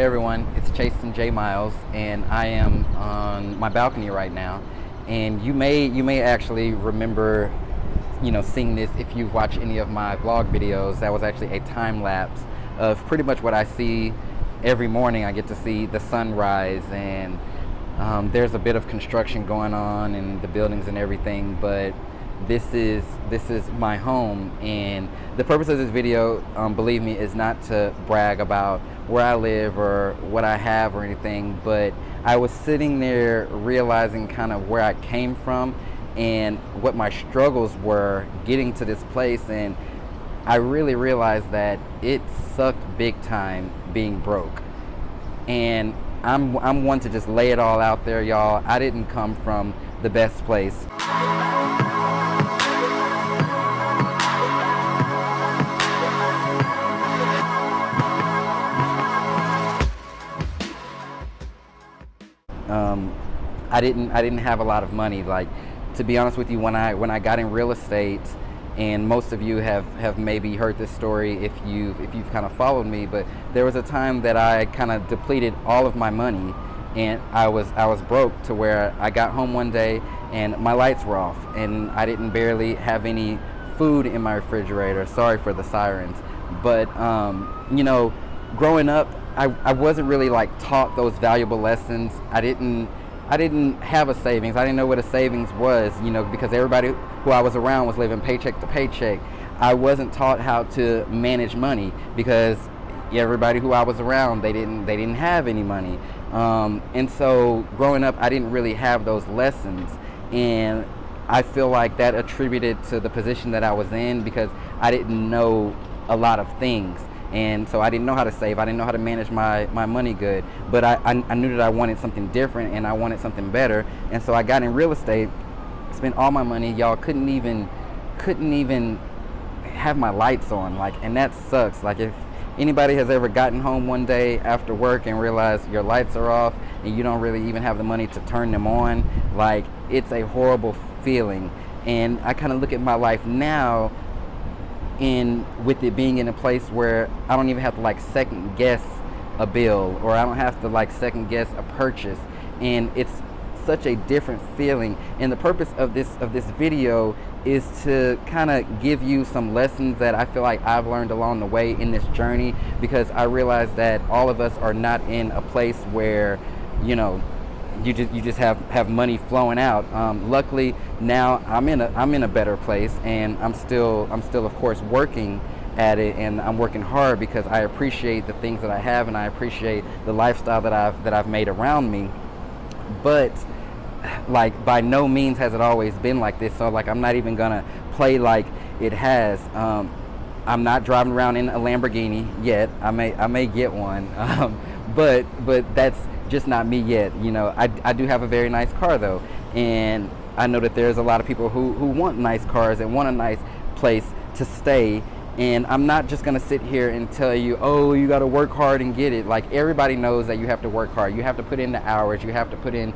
everyone, it's Chastin J. Miles, and I am on my balcony right now. And you may actually remember, seeing this if you've watched any of my vlog videos. That was actually a time lapse of pretty much what I see every morning. I get to see the sunrise, and there's a bit of construction going on in the buildings and everything, but this is my home. And the purpose of this video, believe me, is not to brag about where I live or what I have or anything, but I was sitting there realizing kind of where I came from and what my struggles were getting to this place, and I really realized that it sucked big time being broke. And I'm one to just lay it all out there, y'all. I didn't come from the best place. I didn't have a lot of money. Like, to be honest with you, when I got in real estate, and most of you have maybe heard this story if you've kind of followed me, but there was a time that I kind of depleted all of my money, and I was broke to where I got home one day and my lights were off, and I didn't barely have any food in my refrigerator. Sorry for the sirens, but growing up, I wasn't really like taught those valuable lessons. I didn't have a savings. I didn't know what a savings was, because everybody who I was around was living paycheck to paycheck. I wasn't taught how to manage money because everybody who I was around, they didn't have any money. And so growing up, I didn't really have those lessons, and I feel like that attributed to the position that I was in because I didn't know a lot of things. And so I didn't know how to save. I didn't know how to manage my money good. But I knew that I wanted something different and I wanted something better. And so I got in real estate, spent all my money. Y'all couldn't even have my lights on. And that sucks. Like, if anybody has ever gotten home one day after work and realized your lights are off and you don't really even have the money to turn them on, it's a horrible feeling. And I kind of look at my life now, with it being in a place where I don't even have to second guess a bill, or I don't have to second guess a purchase, and it's such a different feeling. And the purpose of this video is to kind of give you some lessons that I feel like I've learned along the way in this journey, because I realize that all of us are not in a place where you just have money flowing out. Luckily now I'm in a better place, and I'm still of course working at it, and I'm working hard because I appreciate the things that I have, and I appreciate the lifestyle that I've made around me. But by no means has it always been like this. So I'm not even gonna play like it has. I'm not driving around in a Lamborghini yet. I may get one, but that's just not me yet. I do have a very nice car though, and I know that there's a lot of people who want nice cars and want a nice place to stay. And I'm not just gonna sit here and tell you, oh, you gotta work hard and get it. Everybody knows that you have to work hard. You have to put in the hours. You have to put in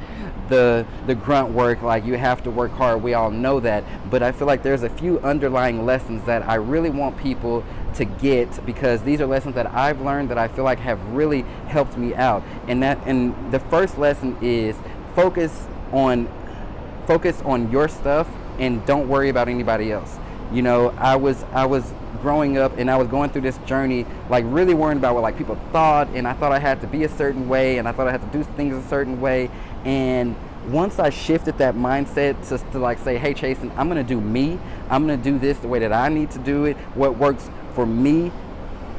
the grunt work. You have to work hard. We all know that. But I feel like there's a few underlying lessons that I really want people to get, because these are lessons that I've learned that I feel like have really helped me out. And the first lesson is focus on your stuff and don't worry about anybody else. I was growing up, and I was going through this journey really worrying about what people thought, and I thought I had to be a certain way, and I thought I had to do things a certain way. And once I shifted that mindset to say, hey Chastin, I'm gonna do me, I'm gonna do this the way that I need to do it, what works for me,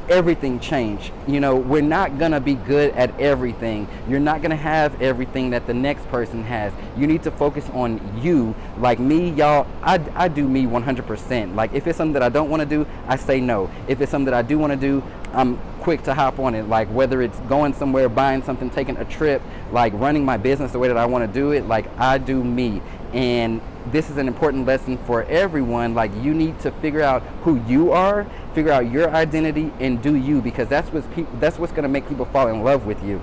everything changed. We're not gonna be good at everything. You're not gonna have everything that the next person has. You need to focus on you. Like me, y'all, I do me 100%. If it's something that I don't want to do, I say no. If it's something that I do want to do, I'm quick to hop on it. Whether it's going somewhere, buying something, taking a trip, running my business the way that I want to do it, I do me. And this is an important lesson for everyone. You need to figure out who you are, figure out your identity, and do you, because that's what's going to make people fall in love with you.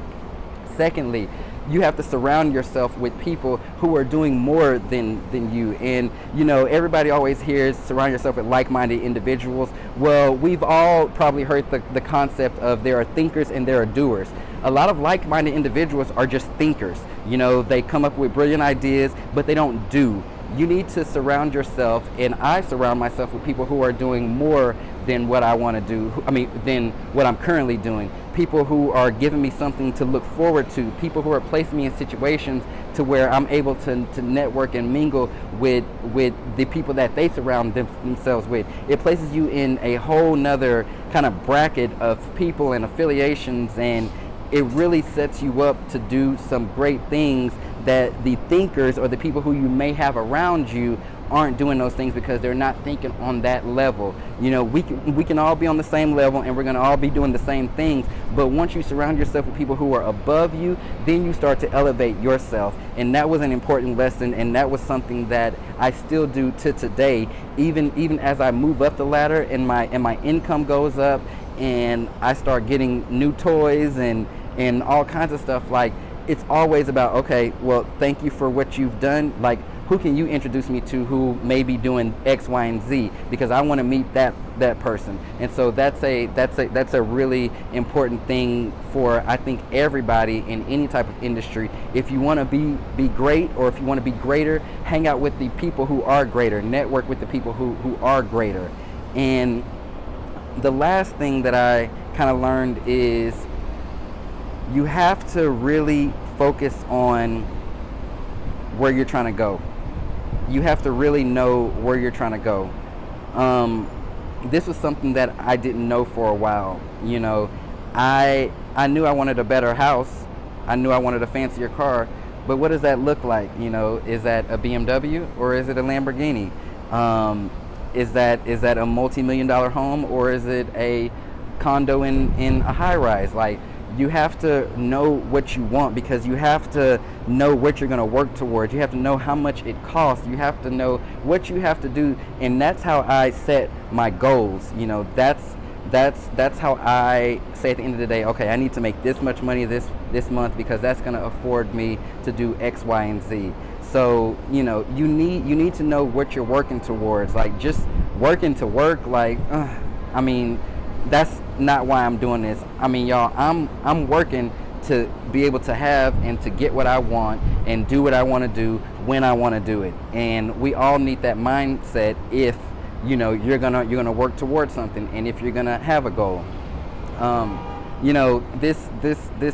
Secondly, you have to surround yourself with people who are doing more than you. And you know, everybody always hears surround yourself with like-minded individuals. Well, we've all probably heard the concept of there are thinkers and there are doers. A lot of like-minded individuals are just thinkers. You know, they come up with brilliant ideas, but they don't do. You need to surround yourself, and I surround myself with people who are doing more than what I want to do, than what I'm currently doing. People who are giving me something to look forward to, people who are placing me in situations to where I'm able to network and mingle with the people that they surround themselves with. It places you in a whole nother kind of bracket of people and affiliations, and it really sets you up to do some great things that the thinkers or the people who you may have around you aren't doing those things, because they're not thinking on that level. You know, we can all be on the same level and we're going to all be doing the same things, but once you surround yourself with people who are above you, then you start to elevate yourself. And that was an important lesson, and that was something that I still do to today, even as I move up the ladder and my income goes up and I start getting new toys and all kinds of stuff. Like, it's always about, okay, well, thank you for what you've done. Like, who can you introduce me to who may be doing X, Y, and Z? Because I want to meet that person. And so that's a really important thing for, I think, everybody in any type of industry. If you want to be great, or if you want to be greater, hang out with the people who are greater. Network with the people who are greater. And the last thing that I kind of learned is you have to really focus on where you're trying to go. You have to really know where you're trying to go. This was something that I didn't know for a while. You know, I knew I wanted a better house. I knew I wanted a fancier car, but what does that look like? You know, is that a BMW or is it a Lamborghini? Is that a multi-million-dollar home, or is it a condo in a high-rise? Like, you have to know what you want, because you have to know what you're going to work towards. You have to know how much it costs. You have to know what you have to do, and that's how I set my goals. You know, that's how I say at the end of the day, okay, I need to make this much money this month, because that's going to afford me to do X, Y, and Z. So, you know, you need to know what you're working towards. Like, just working to work, like, I mean, that's not why I'm doing this. I mean, y'all, I'm working to be able to have and to get what I want and do what I want to do when I want to do it. And we all need that mindset if, you know, you're gonna work towards something, and if you're gonna have a goal. You know, this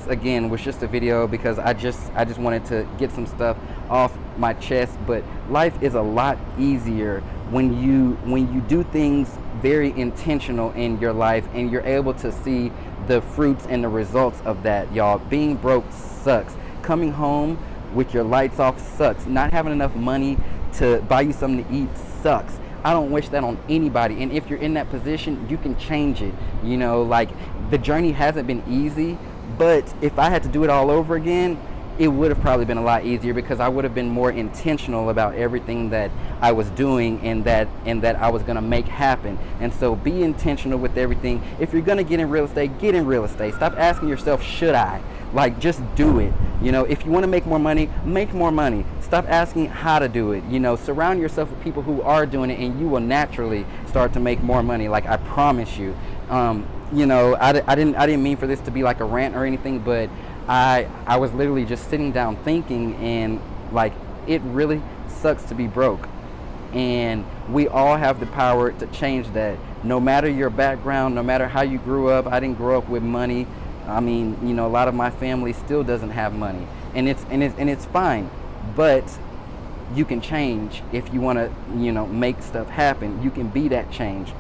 again was just a video because I just wanted to get some stuff off my chest. But life is a lot easier when you do things very intentional in your life, and you're able to see the fruits and the results of that. Y'all, being broke sucks. Coming home with your lights off sucks. Not having enough money to buy you something to eat sucks. I don't wish that on anybody. And if you're in that position, you can change it. You know, like, the journey hasn't been easy, but if I had to do it all over again, it would have probably been a lot easier, because I would have been more intentional about everything that I was doing and that I was going to make happen. And so be intentional with everything. If you're going to get in real estate, get in real estate. Stop asking yourself, should I? Like, just do it. You know, if you want to make more money, make more money. Stop asking how to do it. You know, surround yourself with people who are doing it, and you will naturally start to make more money. Like, I promise you. You know, I didn't mean for this to be like a rant or anything, but I was literally just sitting down thinking, and like, it really sucks to be broke, and we all have the power to change that. No matter your background, no matter how you grew up. I didn't grow up with money. I mean, you know, a lot of my family still doesn't have money, and it's fine, but you can change if you want to, you know, make stuff happen. You can be that change.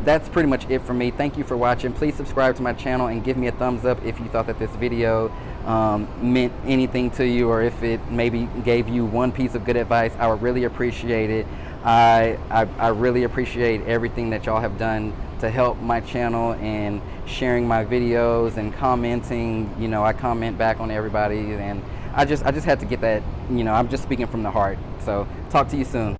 That's pretty much it for me. Thank you for watching. Please subscribe to my channel and give me a thumbs up if you thought that this video meant anything to you, or if it maybe gave you one piece of good advice. I would really appreciate it. I really appreciate everything that y'all have done to help my channel, and sharing my videos and commenting. You know, I comment back on everybody, and I just had to get that. You know, I'm just speaking from the heart. So talk to you soon.